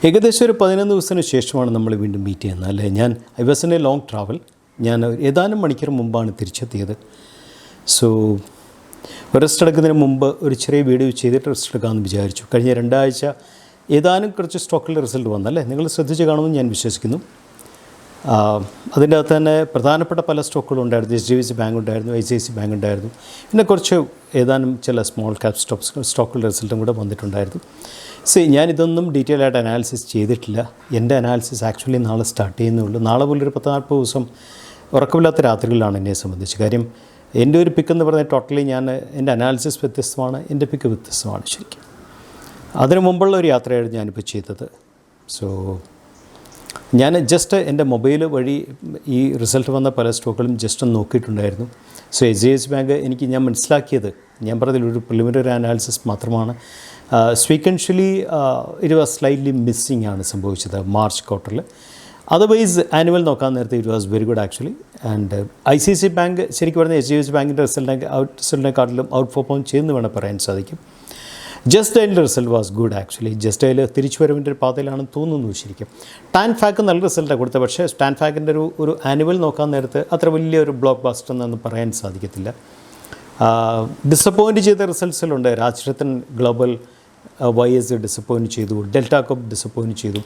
ഏകദേശം ഒരു 11 ദിവസത്തിന് ശേഷമാണ് നമ്മൾ വീണ്ടും മീറ്റ് ചെയ്യുന്നത് അല്ലേ. I was in A long travel. ഞാൻ ഏതാനും മണിക്കൂർ മുമ്പാണ് തിരിച്ചെത്തിയത്. സോ റെസ്റ്റ് എടുക്കുന്നതിന് മുമ്പ് ഒരു ചെറിയ വീഡിയോ ചെയ്തിട്ട് റെസ്റ്റ് എടുക്കാമെന്ന് വിചാരിച്ചു. കഴിഞ്ഞ 2 ആഴ്ച ഏതാനും കുറച്ച് സ്റ്റോക്കുകളുടെ റിസൾട്ട് വന്നല്ലേ, നിങ്ങൾ ശ്രദ്ധിച്ച് കാണുമെന്ന് ഞാൻ വിശ്വസിക്കുന്നു. അതിൻ്റെ അകത്ത് തന്നെ പ്രധാനപ്പെട്ട പല സ്റ്റോക്കുകളും ഉണ്ടായിരുന്നു. HDFC ബാങ്ക് ഉണ്ടായിരുന്നു, ICICI ബാങ്ക് ഉണ്ടായിരുന്നു, പിന്നെ കുറച്ച് ഏതാനും ചില സ്മോൾ ക്യാപ് സ്റ്റോക്കുകളുടെ റിസൾട്ടും കൂടെ വന്നിട്ടുണ്ടായിരുന്നു. ഞാനിതൊന്നും ഡീറ്റെയിൽ ആയിട്ട് അനാലിസിസ് ചെയ്തിട്ടില്ല. എൻ്റെ അനാലിസിസ് ആക്ച്വലി നാളെ സ്റ്റാർട്ട് ചെയ്യുന്നുള്ളൂ. നാളെ പോലൊരു 40-40 ദിവസം ഉറക്കമില്ലാത്ത രാത്രികളിലാണ് എന്നെ സംബന്ധിച്ച്. കാര്യം എൻ്റെ ഒരു പിക്ക് എന്ന് പറഞ്ഞാൽ ടോട്ടലി എൻ്റെ അനാലിസിസ് വ്യത്യസ്തമാണ്, എൻ്റെ പിക്ക് വ്യത്യസ്തമാണ് ശരിക്കും. അതിനു മുമ്പുള്ള ഒരു യാത്രയായിരുന്നു ഞാനിപ്പോൾ ചെയ്തത്. സോ ഞാൻ ജസ്റ്റ് എൻ്റെ മൊബൈൽ വഴി ഈ റിസൾട്ട് വന്ന പല സ്റ്റോക്കുകളും ജസ്റ്റ് ഒന്ന് നോക്കിയിട്ടുണ്ടായിരുന്നു. സോ HDFC ബാങ്ക് ഞാൻ മനസ്സിലാക്കിയത്, ഞാൻ പറഞ്ഞതിലൊരു പ്രിലിമിനറി അനാലിസിസ് മാത്രമാണ്. സ്വീക്വൻഷ്യലി ഇറ്റ് വാസ് സ്ലൈറ്റ്ലി മിസ്സിങ് ആണ് സംഭവിച്ചത് മാർച്ച് ക്വാർട്ടറിൽ. അതർവൈസ് ആനുവൽ നോക്കാൻ നേരത്തെ it was very good actually. And ICICI bank ശരിക്കും പറഞ്ഞാൽ HDFC ബാങ്കിൻ്റെ റിസൾട്ടിനെക്കാട്ടിലും ഔട്ട് പെർഫോം ചെയ്യുമെന്ന് വേണം പറയാൻ സാധിക്കും. ജസ്റ്റ് ഡയലിൻ്റെ result was good actually. Just Dial തിരിച്ചു വരവിൻ്റെ ഒരു പാതയിലാണെന്ന് തോന്നുന്നു ശരിക്കും. ടാൻഫാക്ക് നല്ല റിസൾട്ടാണ് കൊടുത്തത്, പക്ഷേ ടാൻഫാക്കിൻ്റെ ഒരു ആനുവൽ നോക്കാൻ നേരത്ത് അത്ര വലിയൊരു ബ്ലോക്ക് ബാസ്റ്റർ എന്നൊന്നും പറയാൻ സാധിക്കത്തില്ല. ഡിസപ്പോയിൻറ്റ് ചെയ്ത റിസൾട്ട്സിലുണ്ട്. രാജ്രത്തൻ ഗ്ലോബൽ YS ഡിസപ്പോയിൻറ്റ് ചെയ്തു, ഡെൽറ്റ കോപ്പ് ഡിസപ്പോയിൻറ്റ് ചെയ്തു.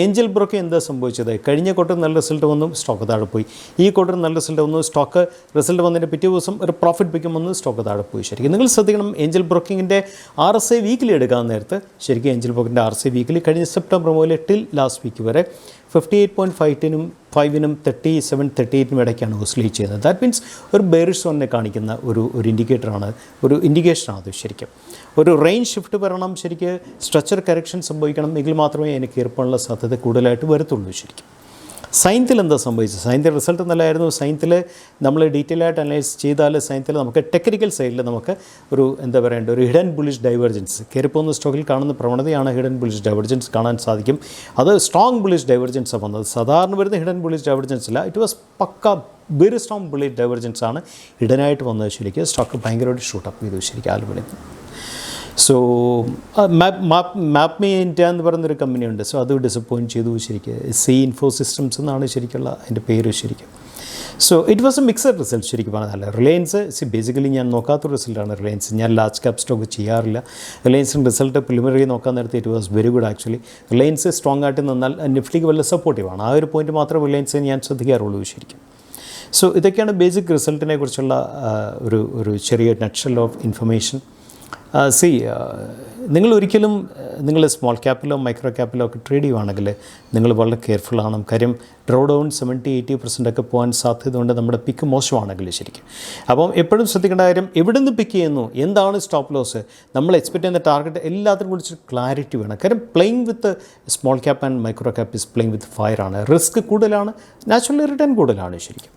ഏഞ്ചൽ ബ്രോക്ക് എന്താ സംഭവിച്ചത്? കഴിഞ്ഞ ക്വാർട്ടർ നല്ല റിസൾട്ട് വന്നു, സ്റ്റോക്ക് താഴെ പോയി. ഈ ക്വാർട്ടർ നല്ല റിസൾട്ട് വന്നു, സ്റ്റോക്ക് റിസൾട്ട് വന്നതിൻ്റെ പിറ്റേ ദിവസം ഒരു പ്രോഫിറ്റ് പിക്കും വന്ന് സ്റ്റോക്ക് താഴെ പോയി. ശരിക്കും നിങ്ങൾ ശ്രദ്ധിക്കണം, ഏഞ്ചൽ ബ്രോക്കിങ്ങിൻ്റെ RSI വീക്കിലി എടുക്കാൻ നേരത്ത് ശരിക്കും ഏഞ്ചൽ ബ്രോക്കിൻ്റെ RSI വീക്കിലി കഴിഞ്ഞ സെപ്റ്റംബർ മുതൽ ടിൽ ലാസ്റ്റ് വീക്ക് വരെ 58.5-നും 37-38 ഇടയ്ക്കാണ് ഓസിലേറ്റ് ചെയ്യുന്നത്. ദാറ്റ് മീൻസ് ഒരു ബെയറിഷ് സോണിനെ കാണിക്കുന്ന ഒരു ഇൻഡിക്കേറ്ററാണ്, ഒരു ഇൻഡിക്കേഷനാണ് അത് ശരിക്കും. ഒരു റേഞ്ച് ഷിഫ്റ്റ് വരണം, ശരിക്കും സ്ട്രക്ചർ കറക്ഷൻ സംഭവിക്കണം, എങ്കിൽ മാത്രമേ എനിക്ക് കയറിപ്പോകാനുള്ള സാധ്യത കൂടുതലായിട്ട് വരത്തുള്ളൂ ശരിക്കും. സൈൻത്തിൽ എന്താ സംഭവിച്ചത്? സൈൻത്തിൽ റിസൾട്ട് നല്ലതായിരുന്നു. സൈൻത്തിൽ നമ്മൾ ഡീറ്റെയിൽ ആയിട്ട് അനലൈസ് ചെയ്താൽ സൈൻത്തിൽ നമുക്ക് ടെക്നിക്കൽ സൈഡിൽ നമുക്ക് ഒരു എന്താ പറയേണ്ട ഒരു ഹിഡൻ ബുള്ളിഷ് ഡൈവർജൻസ്, കയറിപ്പോകുന്ന സ്റ്റോക്കിൽ കാണുന്ന പ്രവണതയാണ് ഹിഡൻ ബുള്ളിഷ് ഡൈവർജൻസ് കാണാൻ സാധിക്കും. അത് സ്ട്രോങ് ബുള്ളിഷ് ഡൈവർജൻസാണ് വന്നത്. സാധാരണ വരുന്ന ഹിഡൻ ബുള്ളിഷ് ഡൈവർജൻസ് ഇല്ല, ഇറ്റ് വാസ് പക്ക വെരി സ്ട്രോങ് ബുള്ളിഷ് ഡൈവർജൻസ് ആണ് ഹിഡനായിട്ട് വന്നത് ശരിക്കും. സ്റ്റോക്ക് ഭയങ്കരമായിട്ട് ഷൂട്ടപ്പ് ചെയ്തു ശരിക്കും ആലുവയിൽ. സോ മാപ്പ് മീ ഇന്ത്യ എന്ന് പറയുന്നൊരു കമ്പനിയുണ്ട്. സോ അത് ഡിസപ്പോയിൻറ്റ് ചെയ്തു ശരിക്കും. ഇൻഫോ സിസ്റ്റംസ് എന്നാണ് ശരിക്കുള്ള അതിൻ്റെ പേര് ശരിക്കും. So it was A mixed result ശരിക്കും പറഞ്ഞാൽ. റിലയൻസ് ബേസിക്കലി ഞാൻ നോക്കാത്തൊരു റിസൾട്ടാണ് റിലയൻസ്. ഞാൻ ലാർജ് ക്യാപ് സ്റ്റോക്ക് ചെയ്യാറില്ല. റിലയൻസിൻ്റെ റിസൾട്ട് പ്രിലിമിനറി നോക്കാൻ നേരത്തെ it was very good actually. Reliance strong ആയിട്ട് നിന്നാൽ നിഫ്റ്റിക്ക് വല്ല സപ്പോർട്ടീവാണ്. ആ ഒരു പോയിൻറ്റ് മാത്രമേ റിലയൻസ് ഞാൻ ശ്രദ്ധിക്കാറുള്ളൂ ശരിക്കും. സോ ഇതൊക്കെയാണ് ബേസിക് റിസൾട്ടിനെ കുറിച്ചുള്ള ഒരു ചെറിയ നട്ട്ഷെൽ ഓഫ് ഇൻഫർമേഷൻ. നിങ്ങൾ ഒരിക്കലും നിങ്ങൾ സ്മോൾ ക്യാപ്പിലോ മൈക്രോ ക്യാപ്പിലോ ഒക്കെ ട്രേഡ് ചെയ്യുവാണെങ്കിൽ നിങ്ങൾ വളരെ കെയർഫുള്ളാണ്. കാര്യം ഡ്രോ ഡൗൺ 70-80% ഒക്കെ പോകാൻ സാധ്യതയുണ്ട് നമ്മുടെ പിക്ക് മോശമാണെങ്കിൽ ശരിക്കും. അപ്പം എപ്പോഴും ശ്രദ്ധിക്കേണ്ട കാര്യം എവിടെ നിന്ന് പിക്ക് ചെയ്യുന്നു, എന്താണ് സ്റ്റോപ്പ് ലോസ്, നമ്മൾ എക്സ്പെക്റ്റ് ചെയ്യുന്ന ടാർഗറ്റ് എല്ലാത്തിനും കുറിച്ച് ക്ലാരിറ്റി വേണം. കാര്യം playing with small cap and micro cap is playing with fire ആണ്. റിസ്ക് കൂടുതലാണ്, നാച്ചുറലി റിട്ടേൺ കൂടുതലാണ് ശരിക്കും.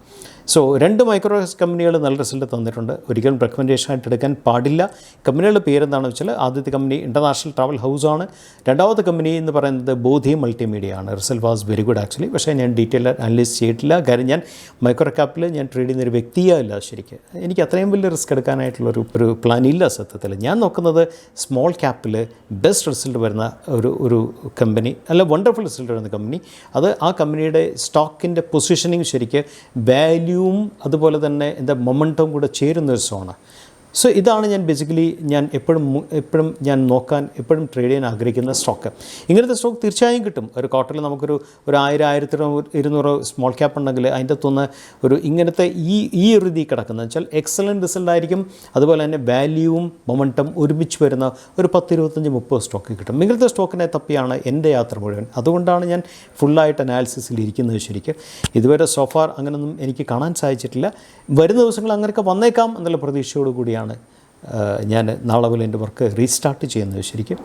സോ 2 മൈക്രോ കമ്പനികൾ നല്ല റിസൾട്ട് തന്നിട്ടുണ്ട്. ഒരിക്കലും റെക്കമെൻഡേഷൻ ആയിട്ട് എടുക്കാൻ പാടില്ല. കമ്പനികളുടെ പേരെന്താണെന്ന് വെച്ചാൽ ആദ്യത്തെ കമ്പനി ഇൻ്റർനാഷണൽ ട്രാവൽ ഹൗസാണ്. രണ്ടാമത്തെ കമ്പനി എന്ന് പറയുന്നത് ബോധി മൾട്ടിമീഡിയ ആണ്. Result was very good actually. പക്ഷേ ഞാൻ ഡീറ്റെയിൽ അനലൈസ് ചെയ്തിട്ടില്ല. കാര്യം ഞാൻ മൈക്രോ ക്യാപ്പിൽ ഞാൻ ട്രേഡ് ചെയ്യുന്ന ഒരു വ്യക്തിയല്ല ശരിക്കും. എനിക്ക് അത്രയും വലിയ റിസ്ക് എടുക്കാനായിട്ടുള്ളൊരു പ്ലാൻ ഇല്ല സത്യത്തിൽ. ഞാൻ നോക്കുന്നത് സ്മോൾ ക്യാപ്പിൽ ബെസ്റ്റ് റിസൾട്ട് വരുന്ന ഒരു കമ്പനി, അല്ല വണ്ടർഫുൾ റിസൾട്ട് വരുന്ന കമ്പനി, അത് ആ കമ്പനിയുടെ സ്റ്റോക്കിൻ്റെ പൊസിഷനിങ് ശരിക്കും വാല്യൂ അതുപോലെ തന്നെ എന്താ മൊമെൻറ്റവും കൂടെ ചേരുന്നൊരു സോണാണ്. സോ ഇതാണ് ഞാൻ ബേസിക്കലി എപ്പോഴും ഞാൻ നോക്കാൻ എപ്പോഴും ട്രേഡ് ചെയ്യാൻ ആഗ്രഹിക്കുന്ന സ്റ്റോക്ക്. ഇങ്ങനത്തെ സ്റ്റോക്ക് തീർച്ചയായും കിട്ടും. ഒരു ക്വാർട്ടറിൽ നമുക്കൊരു 1000-1200 സ്മോൾ ക്യാപ്പ് ഉണ്ടെങ്കിൽ അതിൻ്റെ അകത്തുനിന്ന് ഒരു ഇങ്ങനത്തെ ഈ ഒരു രീതി കിടക്കുന്നത് വെച്ചാൽ എക്സലൻറ്റ് റിസൾട്ടായിരിക്കും. അതുപോലെ തന്നെ വാല്യൂവും മൊമെൻറ്റം ഒരുമിച്ച് വരുന്ന ഒരു 10-25-30 സ്റ്റോക്ക് കിട്ടും. ഇങ്ങനത്തെ സ്റ്റോക്കിനെ തപ്പിയാണ് എൻ്റെ യാത്ര മുഴുവൻ. അതുകൊണ്ടാണ് ഞാൻ ഫുള്ളായിട്ട് അനാലിസിസിൽ ഇരിക്കുന്നത് ശരിക്കും. ഇതുവരെ സോഫാർ അങ്ങനെയൊന്നും എനിക്ക് കാണാൻ സാധിച്ചിട്ടില്ല. വരുന്ന ദിവസങ്ങൾ അങ്ങനെയൊക്കെ വന്നേക്കാം എന്നുള്ള പ്രതീക്ഷയോട് കൂടിയാണ് ഞാൻ നാളെ പോലെ എൻ്റെ വർക്ക് റീസ്റ്റാർട്ട് ചെയ്യുന്നത് ശരിക്കും.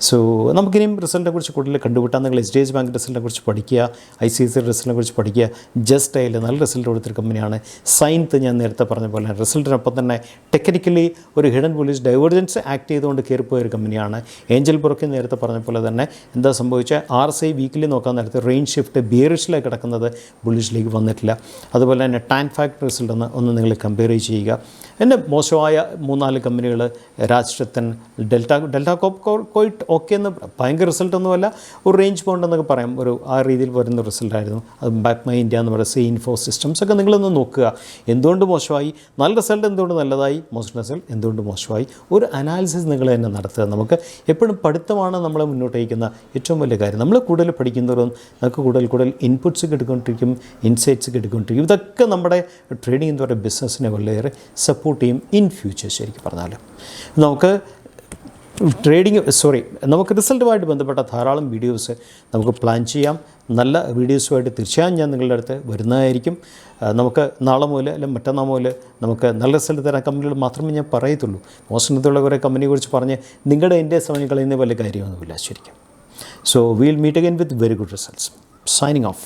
സോ നമുക്കിനിയും റിസൾട്ടിനെ കുറിച്ച് കൂടുതൽ കണ്ടുപിട്ടാൽ നിങ്ങൾ HDFC ബാങ്ക് റിസൾട്ടിനെ കുറിച്ച് പഠിക്കുക, ICICI റിസൾട്ടിനെ കുറിച്ച് പഠിക്കുക. ജസ്റ്റ് ഡയൽ നല്ല റിസൾട്ട് കൊടുത്തൊരു കമ്പനിയാണ്. സൈൻത്ത് ഞാൻ നേരത്തെ പറഞ്ഞ പോലെ റിസൾട്ടിനൊപ്പം തന്നെ ടെക്നിക്കലി ഒരു ഹിഡൻ ബുള്ളിഷ് ഡൈവേർജൻസ് ആക്ട് ചെയ്തുകൊണ്ട് കയറിപ്പോയൊരു കമ്പനിയാണ്. ഏഞ്ചൽ ബ്രോക്കിംഗ് നേരത്തെ പറഞ്ഞ പോലെ തന്നെ എന്താ സംഭവിച്ചാൽ RSI വീക്കിലി നോക്കാൻ നേരത്തെ റേഞ്ച് ഷിഫ്റ്റ് ബിയറിഷിലേക്ക് കിടക്കുന്നത് ബുള്ളിഷിലേക്ക് വന്നിട്ടില്ല. അതുപോലെ തന്നെ ടാൻഫാക്ട് റിസൾട്ട് ഒന്ന് നിങ്ങൾ കമ്പയർ ചെയ്യുക. പിന്നെ മോശമായ 3-4 കമ്പനികൾ, രാജ്രത്തൻ, ഡെൽറ്റ കോയിട്ട് ഓക്കെ എന്ന് ഭയങ്കര റിസൾട്ടൊന്നുമല്ല, ഒരു റേഞ്ച് ബൗണ്ടെന്നൊക്കെ പറയാം, ഒരു ആ രീതിയിൽ വരുന്ന റിസൾട്ടായിരുന്നു. അത് ബാക്ക് മൈ ഇന്ത്യ എന്ന് പറയുന്ന ഇൻഫോ സിസ്റ്റംസ് ഒക്കെ നിങ്ങളൊന്ന് നോക്കുക. എന്തുകൊണ്ട് മോശമായി, നല്ല റിസൾട്ട് എന്തുകൊണ്ട് നല്ലതായി, മോശം റിസൾട്ട് എന്തുകൊണ്ട് മോശമായി, ഒരു അനാലിസിസ് നിങ്ങൾ തന്നെ നടത്തുക. നമുക്ക് എപ്പോഴും പഠിത്തമാണ് നമ്മളെ മുന്നോട്ട് നയിക്കുന്ന ഏറ്റവും വലിയ കാര്യം. നമ്മൾ കൂടുതൽ പഠിക്കുന്നവരും നമുക്ക് കൂടുതൽ ഇൻപുട്സ് കിട്ടിക്കൊണ്ടിരിക്കും, ഇൻസൈറ്റ്സ് കിട്ടിക്കൊണ്ടിരിക്കും. ഇതൊക്കെ നമ്മുടെ ട്രേഡിംഗ് എന്ന് പറയുന്ന ബിസിനസ്സിനെ വളരെയേറെ സപ്പോർട്ട് ചെയ്യും ഇൻ ഫ്യൂച്ചർ. ശരിക്കും പറഞ്ഞാൽ നമുക്ക് നമുക്ക് റിസൾട്ടുമായിട്ട് ബന്ധപ്പെട്ട ധാരാളം വീഡിയോസ് നമുക്ക് പ്ലാൻ ചെയ്യാം. നല്ല വീഡിയോസുമായിട്ട് തീർച്ചയായും ഞാൻ നിങ്ങളുടെ അടുത്ത് വരുന്നതായിരിക്കും. നമുക്ക് നാളെ മുതൽ അല്ലെങ്കിൽ മറ്റന്നാൾ മുതൽ നമുക്ക് നല്ല റിസൾട്ട് തരാൻ കമ്പനികൾ മാത്രമേ ഞാൻ പറയത്തുള്ളൂ. മോശത്തുള്ള കുറേ കമ്പനിയെ കുറിച്ച് പറഞ്ഞ് നിങ്ങളുടെ എൻ്റെ സമയം കളയുന്ന വലിയ കാര്യമൊന്നുമില്ല ശരിക്കും. So we'll meet again with very good results. Signing off.